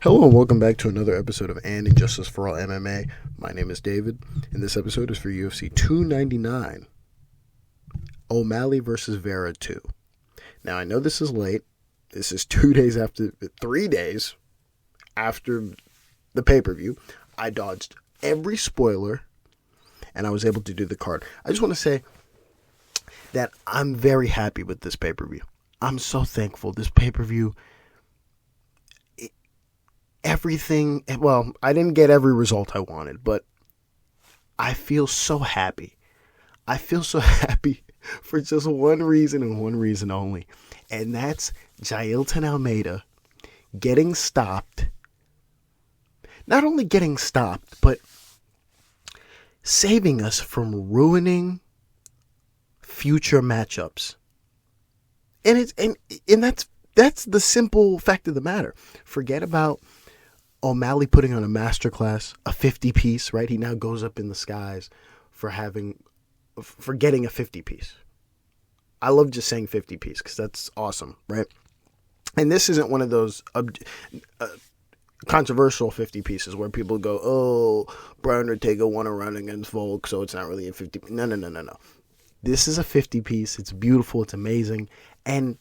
Hello and welcome back to another episode of Injustice For All MMA. My name is David, and this episode is for UFC 299, O'Malley versus Vera 2. Now, I know this is late. This is 3 days after the pay-per-view. I dodged every spoiler, and I was able to do the card. I just want to say that I'm very happy with this pay-per-view. I'm so thankful. This pay-per-view, everything, well, I didn't get every result I wanted, but I feel so happy. I feel so happy for just one reason and one reason only, and that's Jailton Almeida getting stopped. Not only getting stopped, but saving us from ruining future matchups. And that's the simple fact of the matter. Forget about O'Malley putting on a masterclass, a 50-piece, right? He now goes up in the skies for getting a 50-piece. I love just saying 50-piece because that's awesome, right? And this isn't one of those controversial 50 pieces where people go, oh, Brian Ortega won a run against Volk, so it's not really a 50. No. This is a 50 piece. It's beautiful. It's amazing. And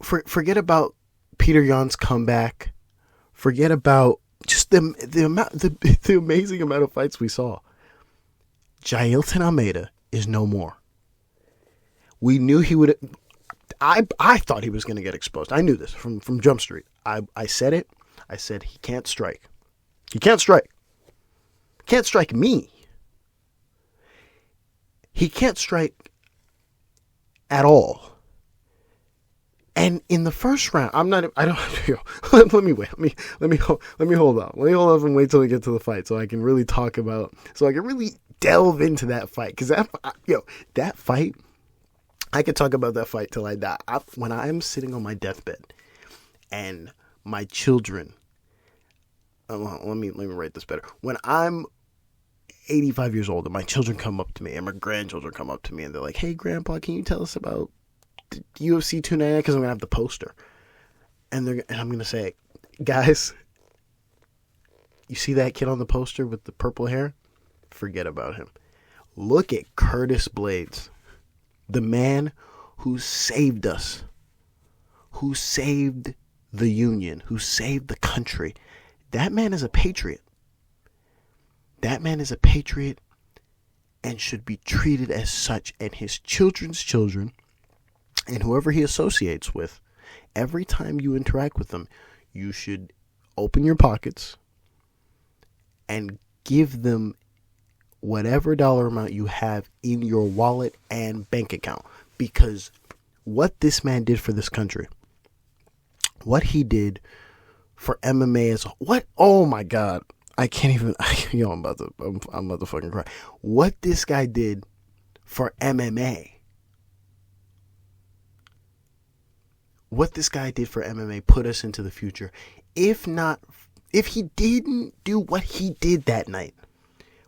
forget about Peter Yan's comeback. Forget about just the amazing amount of fights we saw. Jailton Almeida is no more. We knew he would. I thought he was going to get exposed. I knew this from Jump Street. I said it. I said he can't strike. He can't strike. Can't strike me. He can't strike at all. And in the first round, let me hold on and wait till we get to the fight so I can really delve into that fight. Because that fight, I could talk about that fight till I die. When I'm sitting on my deathbed and my children, let me write this better. When I'm 85 years old and my children come up to me and my grandchildren come up to me and they're like, hey, Grandpa, can you tell us about the UFC 299? Because I'm going to have the poster. And I'm going to say, guys, you see that kid on the poster with the purple hair? Forget about him. Look at Curtis Blaydes, the man who saved us, who saved the Union, who saved the country. That man is a patriot. That man is a patriot and should be treated as such. And his children's children and whoever he associates with, every time you interact with them, you should open your pockets and give them whatever dollar amount you have in your wallet and bank account. Because what this man did for this country, what he did for MMA oh my God, I can't even, I'm about to fucking cry. What this guy did for MMA, put us into the future. If he didn't do what he did that night,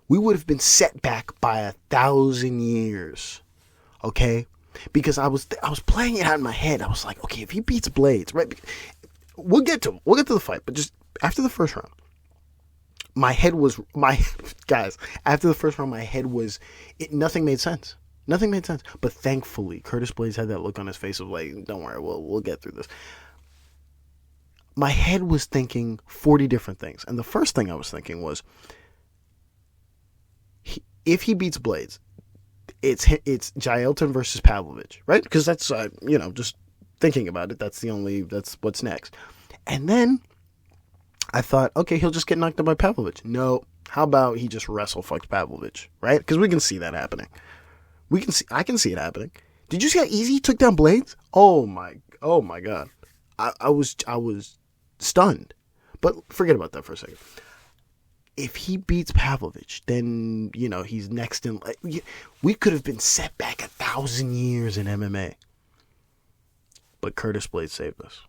we would have been set back by 1,000 years. Okay? Because I was playing it out in my head. I was like, okay, if he beats Blaydes, right? We'll get to the fight, but just after the first round, after the first round, my head was, nothing made sense. Nothing made sense. But thankfully, Curtis Blaydes had that look on his face of like, don't worry, we'll get through this. My head was thinking 40 different things. And the first thing I was thinking was, if he beats Blaydes, it's Jailton versus Pavlovich, right? Because that's, just thinking about it, that's what's next. And then I thought, okay, he'll just get knocked out by Pavlovich. No, how about he just wrestle-fucked Pavlovich, right? Because we can see that happening. I can see it happening. Did you see how easy he took down Blaydes? Oh my God. I was stunned. But forget about that for a second. If he beats Pavlovich, then, he's next in. We could have been set back 1,000 years in MMA. But Curtis Blaydes saved us.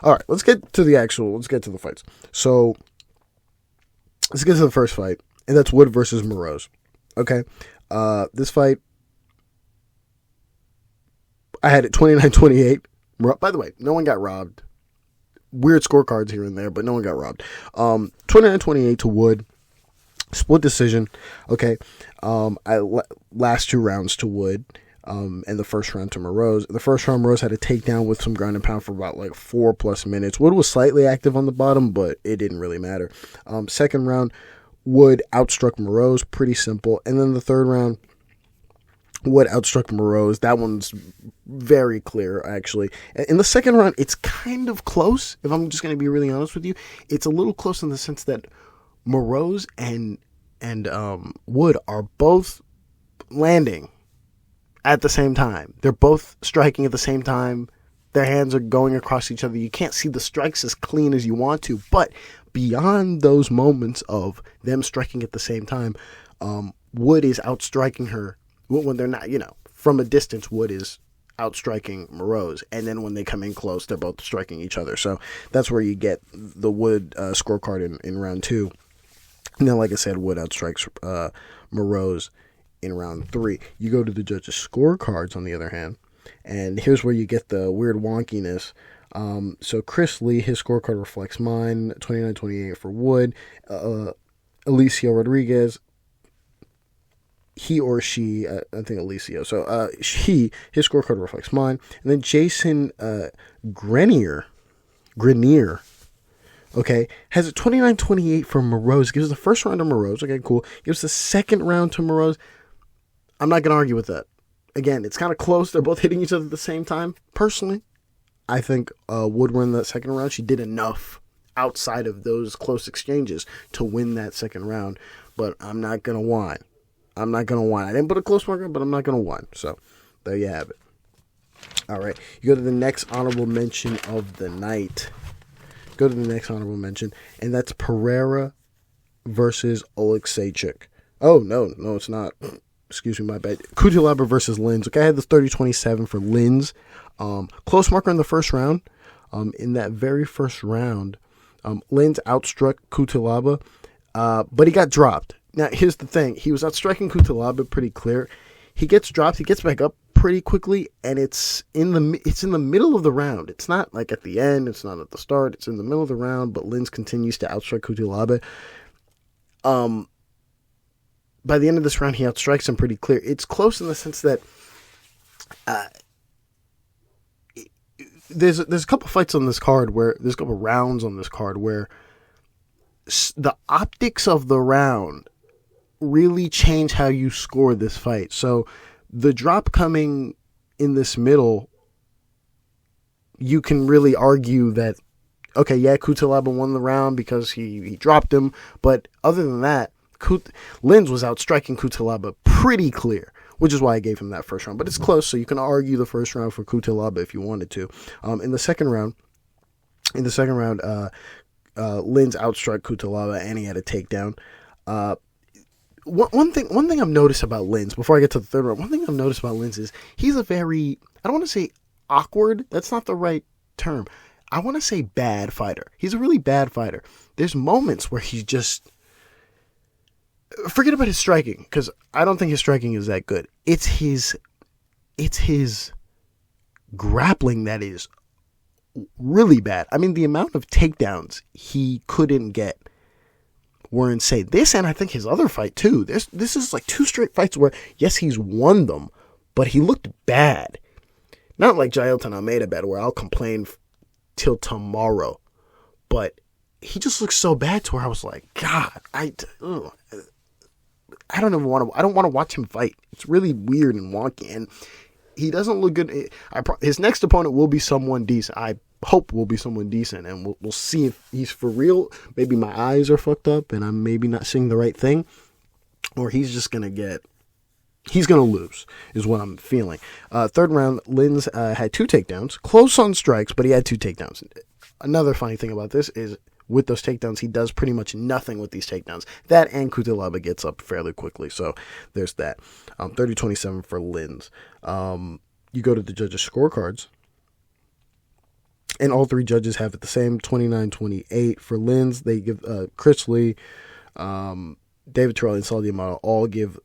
All right, let's get to the fights. So, let's get to the first fight, and that's Wood versus Munhoz. Okay, this fight, I had it 29-28. By the way, no one got robbed. Weird scorecards here and there, but no one got robbed. 29-28 to Wood. Split decision. Okay. Last 2 rounds to Wood. And the first round to Morose. The first round, Morose had a takedown with some ground and pound for about 4+ minutes. Wood was slightly active on the bottom, but it didn't really matter. Second round, Wood outstruck Morose. Pretty simple. And then the third round, Wood outstruck Morose. That one's very clear, actually. In the second round, it's kind of close, if I'm just going to be really honest with you. It's a little close in the sense that Morose and Wood are both landing at the same time. They're both striking at the same time. Their hands are going across each other. You can't see the strikes as clean as you want to, but beyond those moments of them striking at the same time, Wood is outstriking her when they're not, from a distance. Wood is outstriking Morose, and then when they come in close, they're both striking each other. So that's where you get the Wood scorecard in round 2. And then, like I said, Wood outstrikes Morose in round 3. You go to the judges' scorecards, on the other hand, and here's where you get the weird wonkiness. So Chris Lee, his scorecard reflects mine, 29-28 for Wood. Alicia Rodriguez, he or she, I think Alicia, so his scorecard reflects mine. And then Jason Grenier, okay, has a 29-28 for Morose. Gives the first round to Morose. Okay, cool. Gives the second round to Morose. I'm not going to argue with that. Again, it's kind of close. They're both hitting each other at the same time. Personally, I think Wood won that second round. She did enough outside of those close exchanges to win that second round. But I'm not going to whine. I didn't put a close marker, but I'm not going to whine. So, there you have it. All right. You go to the next honorable mention of the night. And that's Pereira versus Oleksiejczuk. Oh, no, it's not. Excuse me, my bad. Cutelaba versus Lins. Okay, I had this 30-27 for Lins. Close marker in the first round. In that very first round, Lins outstruck Cutelaba, but he got dropped. Now, here's the thing. He was outstriking Cutelaba pretty clear. He gets dropped. He gets back up pretty quickly, and it's in the middle of the round. It's not like at the end. It's not at the start. It's in the middle of the round, but Lins continues to outstrike Cutelaba. By the end of this round, he outstrikes him pretty clear. It's close in the sense that there's a couple fights on this card there's a couple rounds on this card where the optics of the round really change how you score this fight. So the drop coming in this middle, you can really argue that, okay, yeah, Cutelaba won the round because he dropped him, but other than that, Lins was outstriking Cutelaba pretty clear, which is why I gave him that first round. But it's close, so you can argue the first round for Cutelaba if you wanted to. In the second round, Lins outstruck Cutelaba and he had a takedown. One thing I've noticed about Lins, before I get to the third round, one thing I've noticed about Lins is he's a very, I don't want to say awkward, that's not the right term. I want to say bad fighter. He's a really bad fighter. There's moments where he's just, forget about his striking, because I don't think his striking is that good. It's his grappling that is really bad. I mean, the amount of takedowns he couldn't get were insane. This, and I think his other fight too. This is like 2 straight fights where, yes, he's won them, but he looked bad. Not like Jailton Almeida bad, where I'll complain till tomorrow, but he just looks so bad to where I was like, God, I don't want to watch him fight. It's really weird and wonky, and he doesn't look good. His next opponent will be someone decent. I hope will be someone decent, and we'll see if he's for real. Maybe my eyes are fucked up, and I'm maybe not seeing the right thing, or he's just gonna lose, is what I'm feeling. Third round, Lins had 2 takedowns, close on strikes, but he had 2 takedowns. Another funny thing about this is, with those takedowns, he does pretty much nothing with these takedowns. That and Cutelaba gets up fairly quickly, so there's that. 30-27 for Lins. You go to the judges' scorecards, and all 3 judges have it the same, 29-28 for Lins. They give Chris Lee, David Terrell, and Saul Diamato all give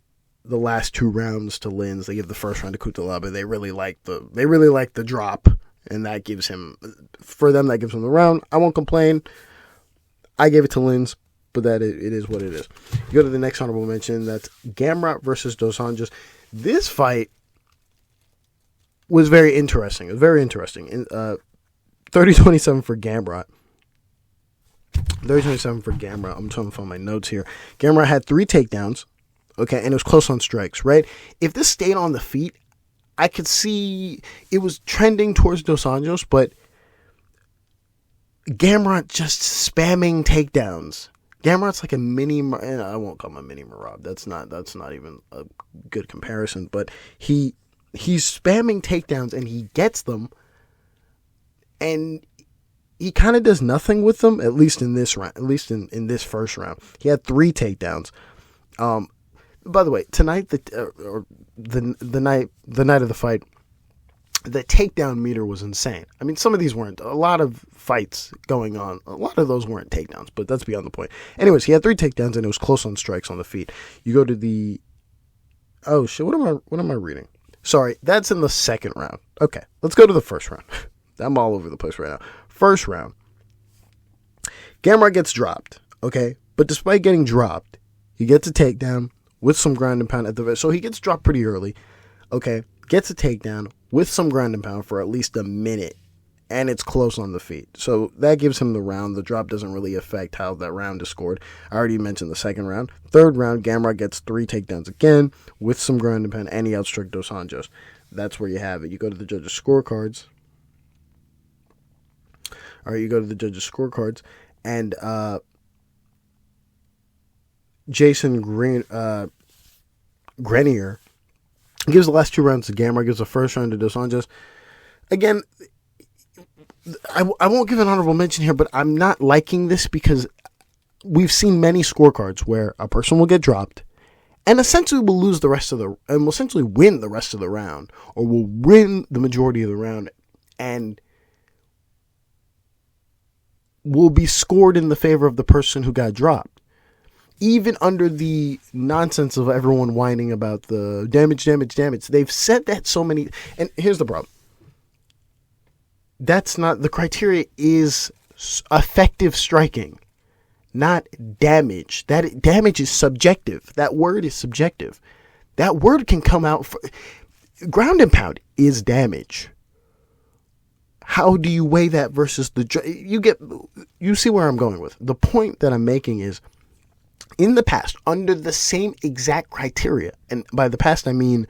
the last 2 rounds to Lins. They give the first round to Cutelaba. They really like the drop, and that gives him the round. I won't complain. I gave it to Lins, but it is what it is. You go to the next honorable mention. That's Gamrot versus Dos Anjos. This fight was very interesting. It was very interesting. 30-27 for Gamrot. 30-27 for Gamrot. I'm trying to find my notes here. Gamrot had 3 takedowns. Okay, and it was close on strikes, right? If this stayed on the feet, I could see it was trending towards Dos Anjos, but Gamrot just spamming takedowns. Gamrot's like a mini, I won't call him a mini Merab. That's not even a good comparison, but he's spamming takedowns and he gets them, and he kind of does nothing with them, at least in this round, at least in this first round. He had 3 takedowns. By the way, tonight, the night of the fight, the takedown meter was insane. I mean, some of these weren't. A lot of fights going on. A lot of those weren't takedowns, but that's beyond the point. Anyways, he had 3 takedowns, and it was close on strikes on the feet. You go to the... Oh, shit, what am I reading? Sorry, that's in the second round. Okay, let's go to the first round. I'm all over the place right now. First round. Gamrot gets dropped, okay? But despite getting dropped, he gets a takedown with some ground and pound at the... So he gets dropped pretty early, okay? Gets a takedown with some ground and pound for at least a minute, and it's close on the feet. So that gives him the round. The drop doesn't really affect how that round is scored. I already mentioned the second round. Third round, Gamrot gets 3 takedowns again with some ground and pound, and he outstruck Dos Anjos. That's where you have it. You go to the judges' scorecards. All right, you go to the judges' scorecards, and Jason Grenier gives the last 2 rounds to Gamrot, gives the first round to Dos Anjos. Again, I won't give an honorable mention here, but I'm not liking this because we've seen many scorecards where a person will get dropped and essentially will lose the rest of and will essentially win the rest of the round, or will win the majority of the round and will be scored in the favor of the person who got dropped. Even under the nonsense of everyone whining about the damage. They've said that so many... And here's the problem. That's not... The criteria is effective striking, not damage. That damage is subjective. That word is subjective. That word can come out... Ground and pound is damage. How do you weigh that versus the... You see where I'm going with. The point that I'm making is... In the past, under the same exact criteria, and by the past I mean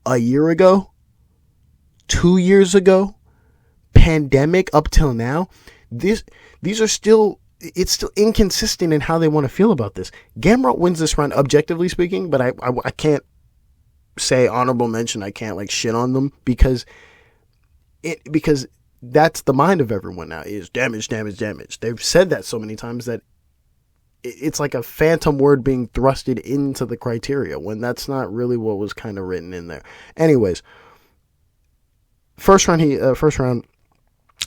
a year ago, 2 years ago, pandemic up till now, these are still, it's still inconsistent in how they want to feel about this. Gamrot wins this round, objectively speaking, but I can't say honorable mention. I can't shit on them because that's the mind of everyone now is damage. They've said that so many times that it's like a phantom word being thrusted into the criteria when that's not really what was kind of written in there. Anyways, first round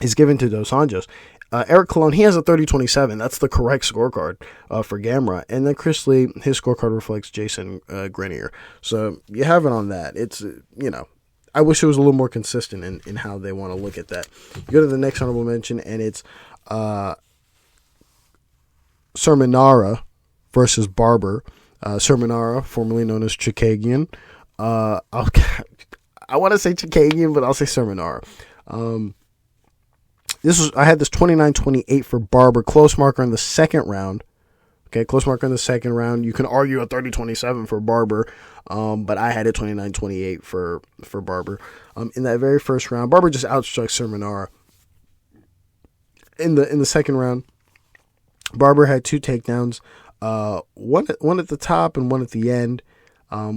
is given to Dos Anjos. Eric Colon, he has a 30-27. That's the correct scorecard for Gamrot. And then Chris Lee, his scorecard reflects Jason Grenier. So you have it on that. It's, I wish it was a little more consistent in how they want to look at that. You go to the next honorable mention, and it's Cerminara versus Barber. Cerminara, formerly known as Chikagian. I want to say Chikagian, but I'll say Cerminara. I had this 29-28 for Barber. Close marker in the second round. Okay, close marker in the second round. You can argue a 30-27 for Barber, but I had it 29-28 for Barber. In that very first round, Barber just outstruck Cerminara. In the second round, Barber had 2 takedowns, one at the top and one at the end,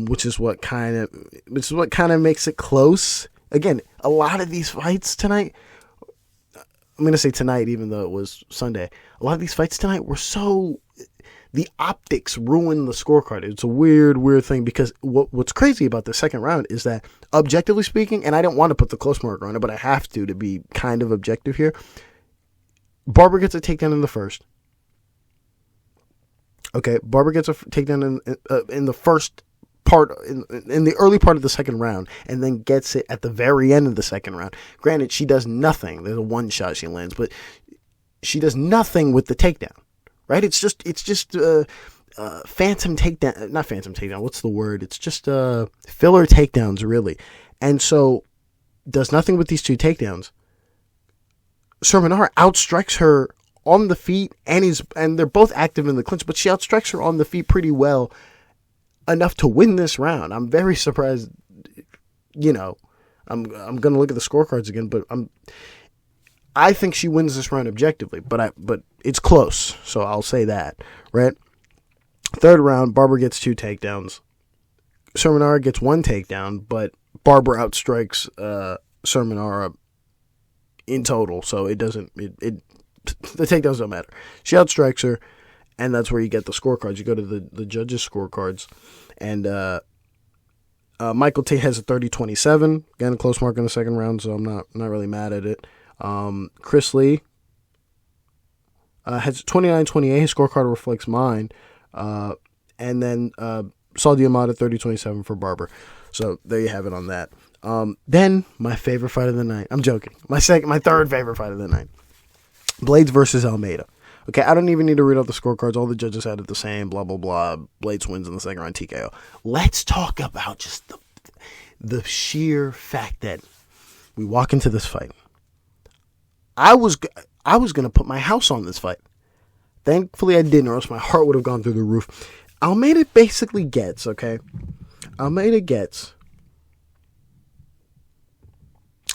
which is what kind of makes it close. Again, a lot of these fights tonight, I'm gonna say tonight, even though it was Sunday, a lot of these fights tonight were so, the optics ruined the scorecard. It's a weird thing because what's crazy about the second round is that, objectively speaking, and I don't want to put the close marker on it, but I have to be kind of objective here. Barber gets a takedown in the first. Okay, Barber gets a takedown in the first in the early part of the second round, and then gets it at the very end of the second round. Granted, she does nothing. There's a one shot she lands, but she does nothing with the takedown, right? It's just phantom takedown, not phantom takedown. What's the word? It's just filler takedowns, really. And so does nothing with these two takedowns. Cerminara outstrikes her on the feet, and they're both active in the clinch, but she outstrikes her on the feet pretty well, enough to win this round. I'm very surprised. I'm gonna look at the scorecards again, but I think she wins this round objectively, but it's close, so I'll say that, right? Third round, Barber gets 2 takedowns. Cerminara gets 1 takedown, but Barber outstrikes Cerminara in total, so the takedowns don't matter. She outstrikes her, and that's where you get the scorecards. You go to the judges' scorecards, and Michael Tate has a 30-27. Again, a close mark in the second round, so I'm not really mad at it. Chris Lee has 29-28. His scorecard reflects mine. And then Saul Diamante 30-27 for Barber. So there you have it on that. Then my favorite fight of the night. I'm joking. My third favorite fight of the night. Blaydes versus Almeida. Okay, I don't even need to read out the scorecards. All the judges had it the same, blah, blah, blah. Blaydes wins in the second round TKO. Let's talk about just the sheer fact that we walk into this fight. I was going to put my house on this fight. Thankfully, I didn't, or else my heart would have gone through the roof. Almeida basically gets, okay? Almeida gets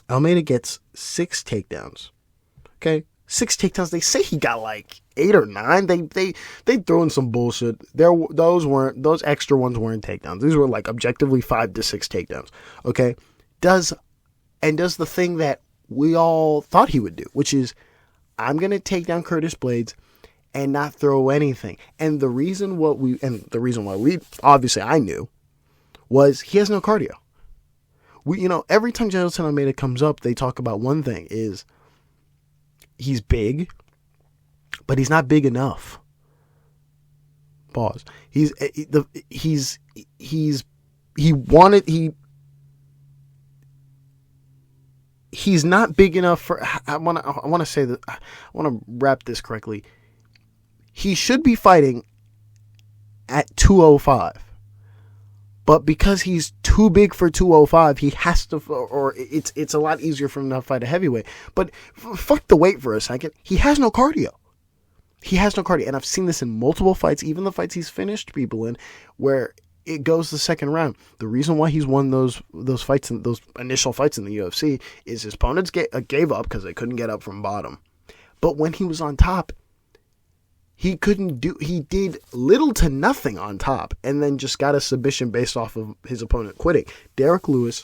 6 takedowns. Okay? 6 takedowns. They say he got like 8 or 9. They throw in some bullshit. Those extra ones weren't takedowns. These were like objectively 5 to 6 takedowns. Okay? Does the thing that we all thought he would do, which is, I'm going to take down Curtis Blaydes and not throw anything. And the reason why we obviously I knew was he has no cardio. Every time Jailton Almeida comes up, they talk about one thing is he's big, but he's not big enough. Pause. He's not big enough for. I want to say that. I want to wrap this correctly. He should be fighting at 205, but because he's too big for 205, he has to. Or it's a lot easier for him to fight a heavyweight. But fuck the weight for a second. He has no cardio. And I've seen this in multiple fights, even the fights he's finished people in, where it goes the second round. The reason why he's won those fights, those initial fights in the UFC, is his opponents gave up because they couldn't get up from bottom. But when he was on top, he did little to nothing on top, and then just got a submission based off of his opponent quitting. Derek Lewis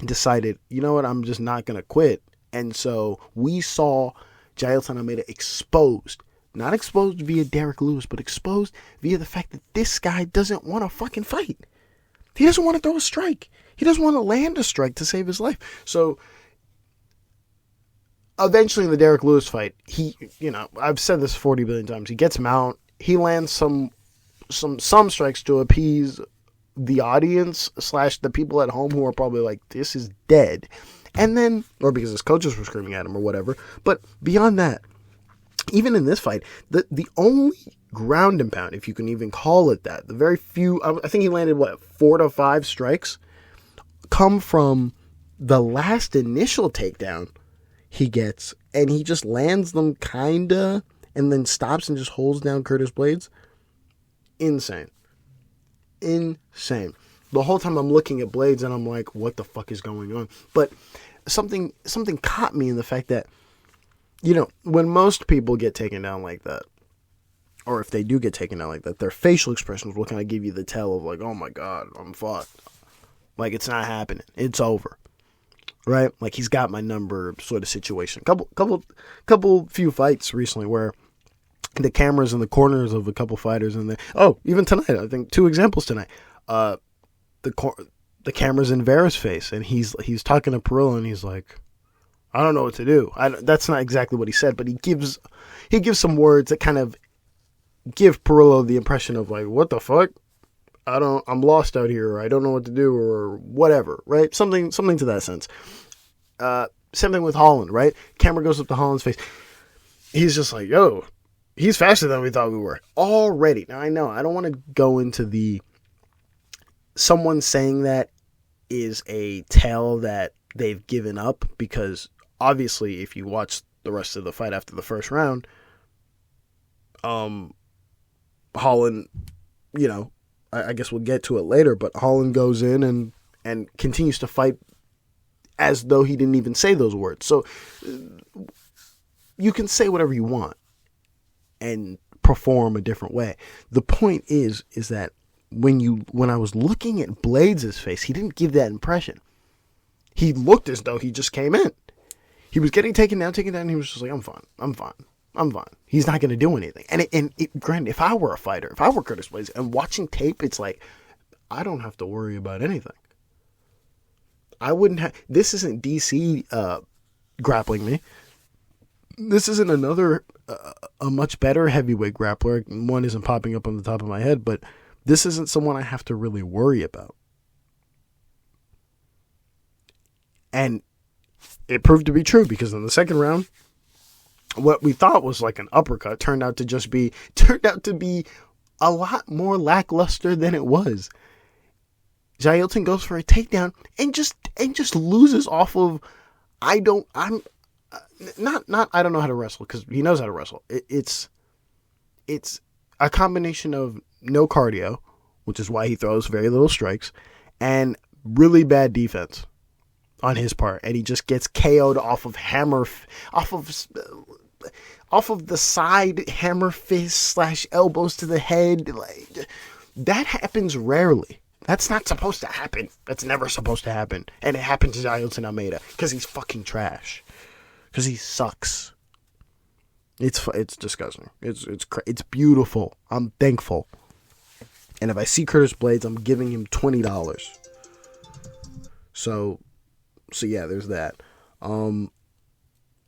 decided, you know what, I'm just not going to quit. And so we saw Jailton Almeida exposed. Not exposed via Derek Lewis, but exposed via the fact that this guy doesn't want to fucking fight. He doesn't want to throw a strike. He doesn't want to land a strike to save his life. So eventually in the Derek Lewis fight, I've said this 40 billion times, he gets him out. He lands some strikes to appease the audience / the people at home who are probably like, this is dead. And then, or because his coaches were screaming at him or whatever. But beyond that, even in this fight, the only ground and pound, if you can even call it that, the very few, I think he landed, 4 to 5 strikes, come from the last initial takedown he gets, and he just lands them kinda, and then stops and just holds down Curtis Blaydes. Insane. The whole time I'm looking at Blaydes and I'm like, what the fuck is going on? But something caught me in the fact that, when most people get taken down like that, or if they do get taken down like that, their facial expressions will kind of give you the tell of like, oh my God, I'm fucked. Like, it's not happening. It's over. Right? Like, he's got my number sort of situation. Few fights recently where the cameras in the corners of a couple fighters and even tonight, I think 2 examples tonight. The camera's in Vera's face, and he's talking to Pereira, and he's like, I don't know what to do. That's not exactly what he said, but he gives some words that kind of give Pereira the impression of like, what the fuck? I'm lost out here, or I don't know what to do, or whatever, right? Something to that sense. Same thing with Holland, right? Camera goes up to Holland's face. He's just like, yo, he's faster than we thought we were. Already. Now, I know, I don't want to go into someone saying that is a tale that they've given up, because obviously if you watch the rest of the fight after the first round, Holland, I guess we'll get to it later, but Holland goes in and continues to fight as though he didn't even say those words. So you can say whatever you want and perform a different way. The point is that when I was looking at Blaydes' face, he didn't give that impression. He looked as though he just came in. He was getting taken down, and he was just like, I'm fine. He's not going to do anything. And granted, if I were a fighter, if I were Curtis Blaydes, and watching tape, it's like, I don't have to worry about anything. I wouldn't have. This isn't DC grappling me. This isn't another a much better heavyweight grappler. One isn't popping up on the top of my head, but this isn't someone I have to really worry about. And it proved to be true, because in the second round, what we thought was like an uppercut turned out to be a lot more lackluster than it was. Jailton goes for a takedown and just loses off of I don't know how to wrestle, because he knows how to wrestle. It's a combination of no cardio, which is why he throws very little strikes, and really bad defense on his part, and he just gets KO'd off of the side hammer fist / elbows to the head. Like, that happens rarely. That's not supposed to happen. That's never supposed to happen. And it happened to Jailton Almeida because he's fucking trash. Because he sucks. It's disgusting. It's beautiful. I'm thankful. And if I see Curtis Blaydes, I'm giving him $20. So yeah, there's that.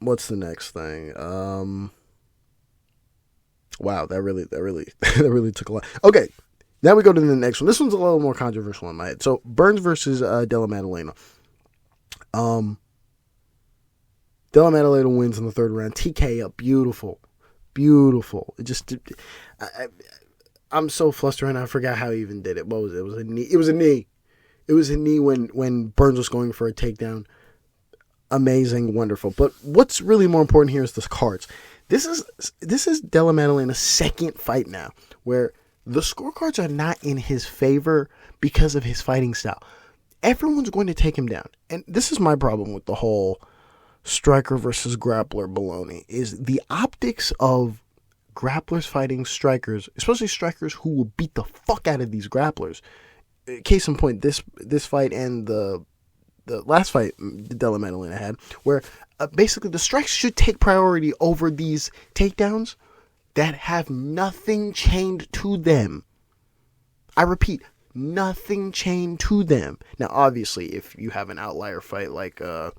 What's the next thing? Wow, that really took a lot. Okay. Now we go to the next one. This one's a little more controversial in my head. So, Burns versus Della Maddalena. Della Maddalena wins in the third round. TK, beautiful. It just, I'm so flustered right now. I forgot how he even did it. What was it? It was a knee. It was a knee when Burns was going for a takedown. Amazing, wonderful. But what's really more important here is the cards. This is Della Maddalena's second fight now, where the scorecards are not in his favor because of his fighting style. Everyone's going to take him down. And this is my problem with the whole striker versus grappler baloney, is the optics of grapplers fighting strikers, especially strikers who will beat the fuck out of these grapplers. Case in point, this fight and the last fight Della Maddalena had, where basically the strikes should take priority over these takedowns that have nothing chained to them. I repeat, nothing chained to them. Now, obviously, if you have an outlier fight like, I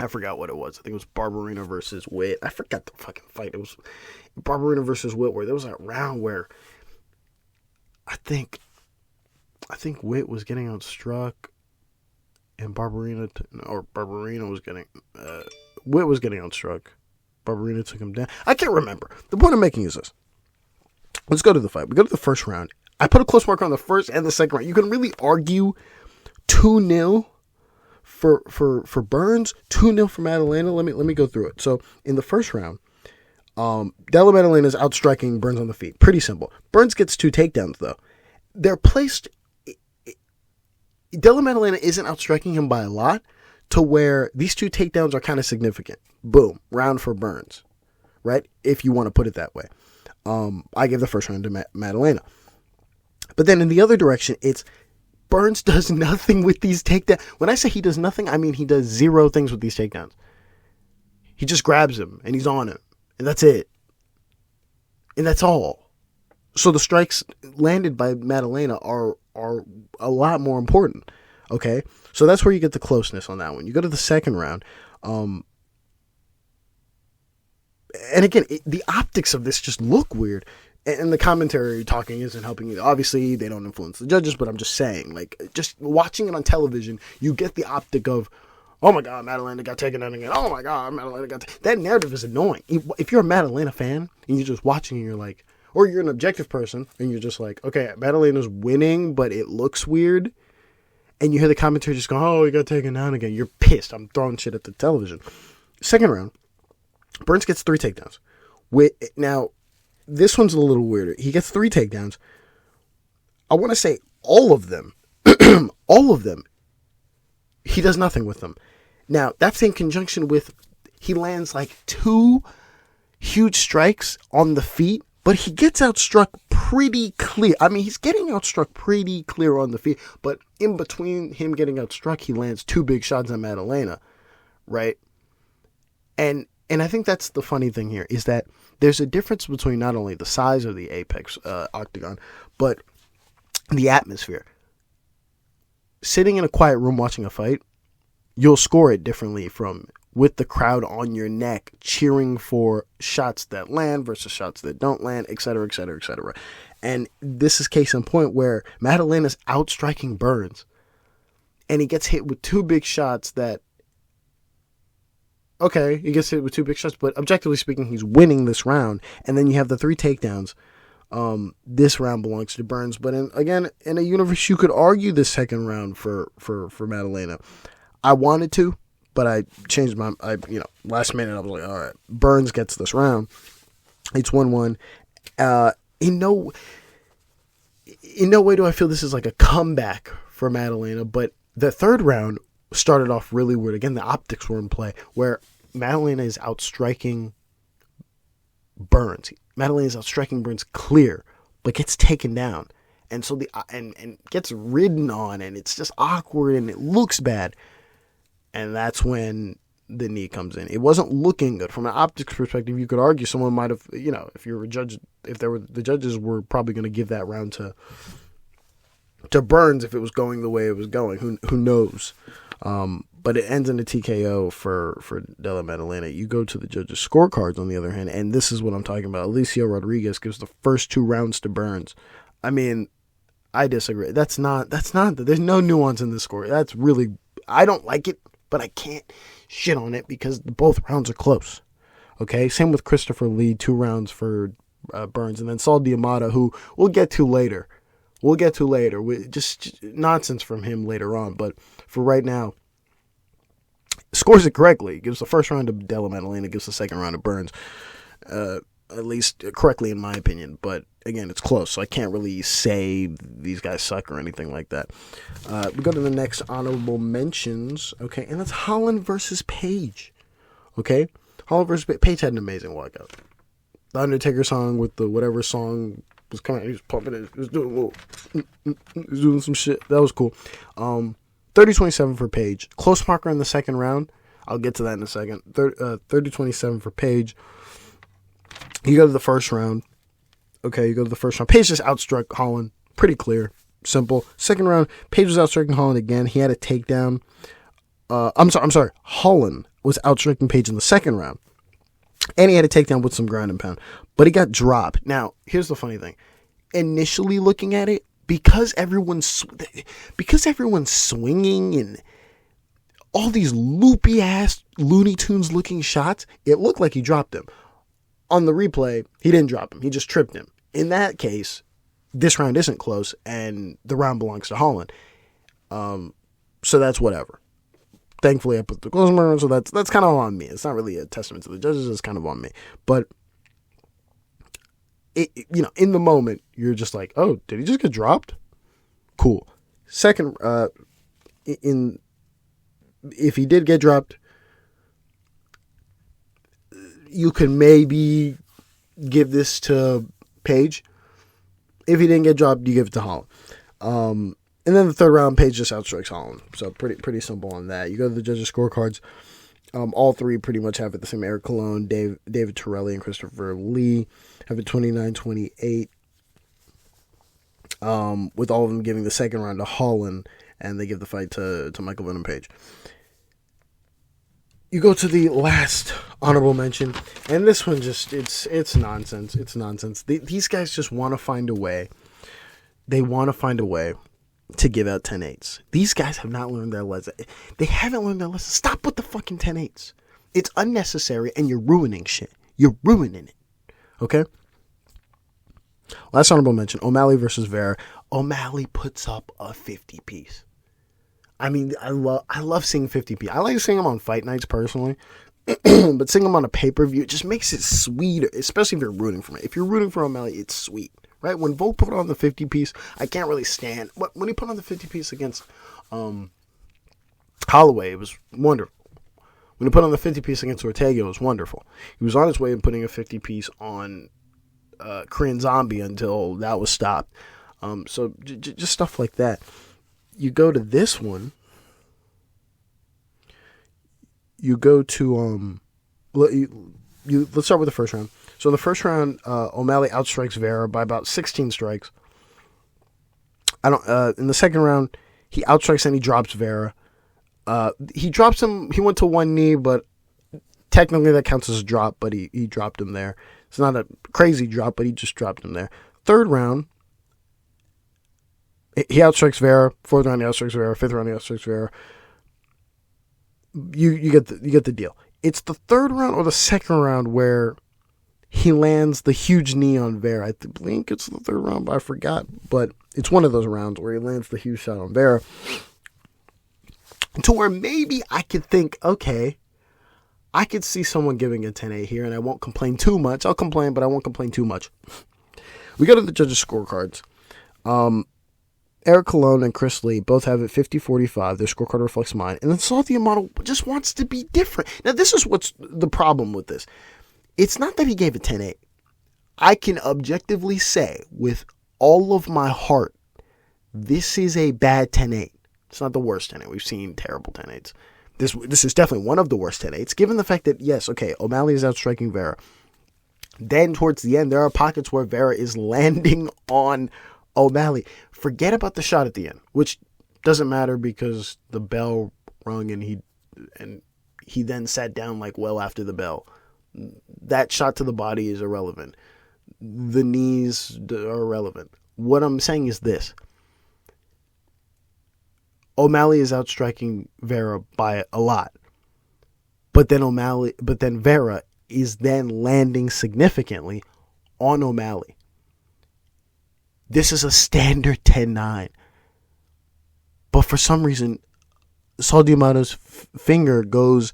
forgot what it was. I think it was Barberina versus Witt. I forgot the fucking fight. It was Barberina versus Witt, where there was that round where I think Witt was getting outstruck, and Barberina was getting, Witt was getting outstruck. Barberina took him down. I can't remember. The point I'm making is this. Let's go to the fight. We go to the first round. I put a close marker on the first and the second round. You can really argue 2-0 for Burns, 2-0 for Maddalena. Let me go through it. So in the first round, Della Maddalena is outstriking Burns on the feet. Pretty simple. Burns gets 2 takedowns though. They're placed. Della Maddalena isn't outstriking him by a lot, to where these 2 takedowns are kind of significant. Boom, round for Burns, right? If you want to put it that way. I gave the first round to Maddalena. But then in the other direction, it's Burns does nothing with these takedowns. When I say he does nothing, I mean he does 0 things with these takedowns. He just grabs him and he's on him. And that's it. And that's all. So the strikes landed by Maddalena are a lot more important. Okay? So that's where you get the closeness on that one. You go to the second round. And again, the optics of this just look weird. and the commentary talking isn't helping you. Obviously, they don't influence the judges, but I'm just saying, like, just watching it on television, you get the optic of, oh my God, Maddalena got taken out again. Oh my God, Maddalena got that narrative is annoying. If you're a Maddalena fan and you're just watching and you're like, or you're an objective person and you're just like, okay, Maddalena's winning, but it looks weird. And you hear the commentary just go, oh, he got taken down again. You're pissed. I'm throwing shit at the television. Second round, Burns gets 3 takedowns. Now, this one's a little weirder. He gets 3 takedowns. I want to say all of them, all of them, he does nothing with them. Now, that's in conjunction with, he lands like 2 huge strikes on the feet, but he gets outstruck pretty clear. I mean, he's getting outstruck pretty clear on the feet, but in between him getting outstruck, he lands 2 big shots on Maddalena, right? And I think that's the funny thing here, is that there's a difference between not only the size of the Apex octagon, but the atmosphere. Sitting in a quiet room watching a fight, you'll score it differently from with the crowd on your neck cheering for shots that land versus shots that don't land, etc., etc., etc. And this is case in point where Maddalena's outstriking Burns, and he gets hit with 2 big shots that, okay, he gets hit with 2 big shots, but objectively speaking, he's winning this round. And then you have the 3 takedowns. This round belongs to Burns, but again, in a universe, you could argue the second round for Maddalena. I wanted to, but I changed last minute. I was like, all right, Burns gets this round. It's 1-1. In no way do I feel this is like a comeback for Maddalena, but the third round started off really weird. Again, the optics were in play, where Maddalena is outstriking Burns. Maddalena is outstriking Burns clear, but gets taken down. And so and gets ridden on, and it's just awkward, and it looks bad. And that's when the knee comes in. It wasn't looking good. From an optics perspective, you could argue someone might have, if you're a judge, the judges were probably going to give that round to Burns if it was going the way it was going. Who knows? But it ends in a TKO for Della Maddalena. You go to the judges' scorecards, on the other hand, and this is what I'm talking about. Alicia Rodriguez gives the first 2 rounds to Burns. I mean, I disagree. There's no nuance in this score. That's really, I don't like it, but I can't shit on it because both rounds are close. Okay, same with Christopher Lee, 2 rounds for Burns, and then Saul D'Amato, who we'll get to later. Just nonsense from him later on, but for right now, scores it correctly. Gives the first round to Della Maddalena, gives the second round to Burns. At least correctly in my opinion, but again, it's close, so I can't really say these guys suck or anything like that. We go to the next honorable mentions, okay, and that's Holland versus Page, okay? Holland versus Page had an amazing walkout. The Undertaker song with the whatever song was coming, he was pumping it, he was doing some shit. That was cool. 30-27 for Page. Close marker in the second round. I'll get to that in a second. 30-27 for Page. You go to the first round. Okay, you go to the first round. Page just outstruck Holland. Pretty clear. Simple. Second round, Page was outstriking Holland again. He had a takedown. I'm sorry. Holland was outstriking Page in the second round. And he had a takedown with some ground and pound. But he got dropped. Now, here's the funny thing. Initially looking at it, because everyone's swinging and all these loopy-ass Looney Tunes looking shots, it looked like he dropped him. On the replay, he didn't drop him. He just tripped him. In that case, this round isn't close, and the round belongs to Holland. So that's whatever. Thankfully, I put the close marker, so that's kind of on me. It's not really a testament to the judges. It's kind of on me. But, in the moment, you're just like, oh, did he just get dropped? Cool. Second, if he did get dropped, you can maybe give this to Page. If he didn't get dropped, you give it to Holland. And then the third round, Page just outstrikes Holland. So pretty simple on that. You go to the judges' scorecards. All 3 pretty much have it the same. Eric Colon, David Torelli, and Christopher Lee have it 29-28. With all of them giving the second round to Holland, and they give the fight to Michael Venom Page. You go to the last honorable mention, and this one just, it's nonsense. It's nonsense. These guys just want to find a way. They want to find a way to give out 10-8s. These guys have not learned their lesson. They haven't learned their lesson. Stop with the fucking 10-8s. It's unnecessary, and you're ruining shit. You're ruining it. Okay? Last honorable mention, O'Malley versus Vera. O'Malley puts up a 50-piece. I mean, I love seeing 50-piece. I like seeing them on fight nights personally, but seeing them on a pay-per-view, it just makes it sweeter, especially if you're rooting for it. If you're rooting for O'Malley, it's sweet, right? When Volk put on the 50-piece, I can't really stand, but when he put on the 50-piece against Holloway, it was wonderful. When he put on the 50-piece against Ortega, it was wonderful. He was on his way to putting a 50-piece on Korean Zombie until that was stopped. So just stuff like that. You go to this one. You go to let's start with the first round. So in the first round, O'Malley outstrikes Vera by about 16 strikes. In the second round, he outstrikes and he drops Vera. He drops him. He went to one knee, but technically that counts as a drop. But he dropped him there. It's not a crazy drop, but he just dropped him there. Third round, he outstrikes Vera. Fourth round, he outstrikes Vera. Fifth round, he outstrikes Vera. You get the deal. It's the third round or the second round where he lands the huge knee on Vera. I think it's the third round, but I forgot. But it's one of those rounds where he lands the huge shot on Vera. To where maybe I could think, okay, I could see someone giving a 10-8 here, and I won't complain too much. I'll complain, but I won't complain too much. We go to the judges' scorecards. Eric Colon and Chris Lee both have it 50-45. Their scorecard reflects mine. And then Salty Amato just wants to be different. Now, this is what's the problem with this. It's not that he gave a 10-8. I can objectively say with all of my heart, this is a bad 10-8. It's not the worst 10-8. We've seen terrible 10-8s. This is definitely one of the worst 10-8s, given the fact that, yes, okay, O'Malley is outstriking Vera. Then, towards the end, there are pockets where Vera is landing on O'Malley. Forget about the shot at the end, which doesn't matter because the bell rung and he then sat down like well after the bell. That shot to the body is irrelevant. The knees are irrelevant. What I'm saying is this. O'Malley is outstriking Vera by a lot. But then Vera is then landing significantly on O'Malley. This is a standard 10-9. But for some reason, Saul Diamato's finger goes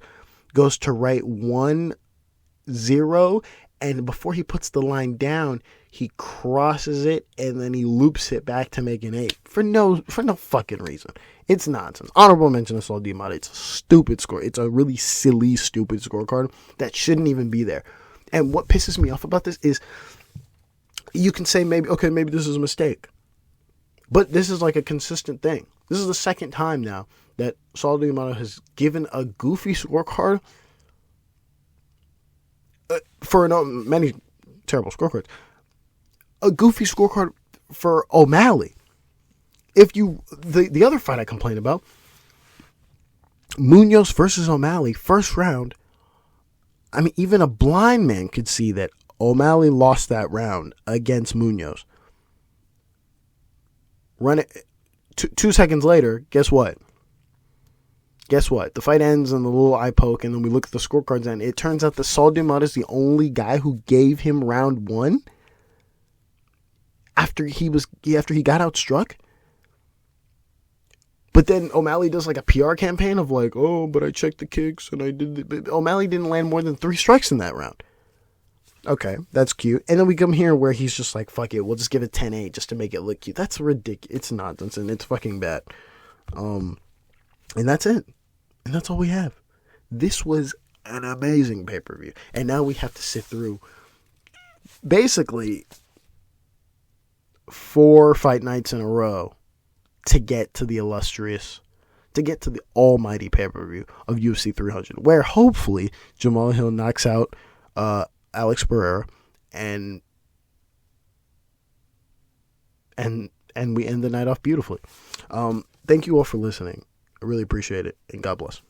to right 1-0, and before he puts the line down, he crosses it, and then he loops it back to make an 8. For no fucking reason. It's nonsense. Honorable mention of Saul Diamato. It's a stupid score. It's a really silly, stupid scorecard that shouldn't even be there. And what pisses me off about this is you can say maybe this is a mistake. But this is like a consistent thing. This is the second time now that Saul Diamato has given a goofy scorecard for many terrible scorecards. A goofy scorecard for O'Malley. The other fight I complained about, Munhoz versus O'Malley, first round, I mean, even a blind man could see that O'Malley lost that round against Munhoz. Run it 2 seconds later, guess what? The fight ends and the little eye poke, and then we look at the scorecards, and it turns out that Saul Diamato is the only guy who gave him round 1 after he got outstruck. But then O'Malley does like a PR campaign of like, oh, but I checked the kicks and I did. But O'Malley didn't land more than 3 strikes in that round. Okay, that's cute. And then we come here where he's just like, fuck it, we'll just give it 10-8 just to make it look cute. That's ridiculous. It's nonsense and it's fucking bad. And that's it. And that's all we have. This was an amazing pay-per-view. And now we have to sit through basically 4 fight nights in a row to get to the almighty pay-per-view of UFC 300, where hopefully Jamal Hill knocks out Alex Pereira and we end the night off beautifully. Thank you all for listening. I really appreciate it, and God bless.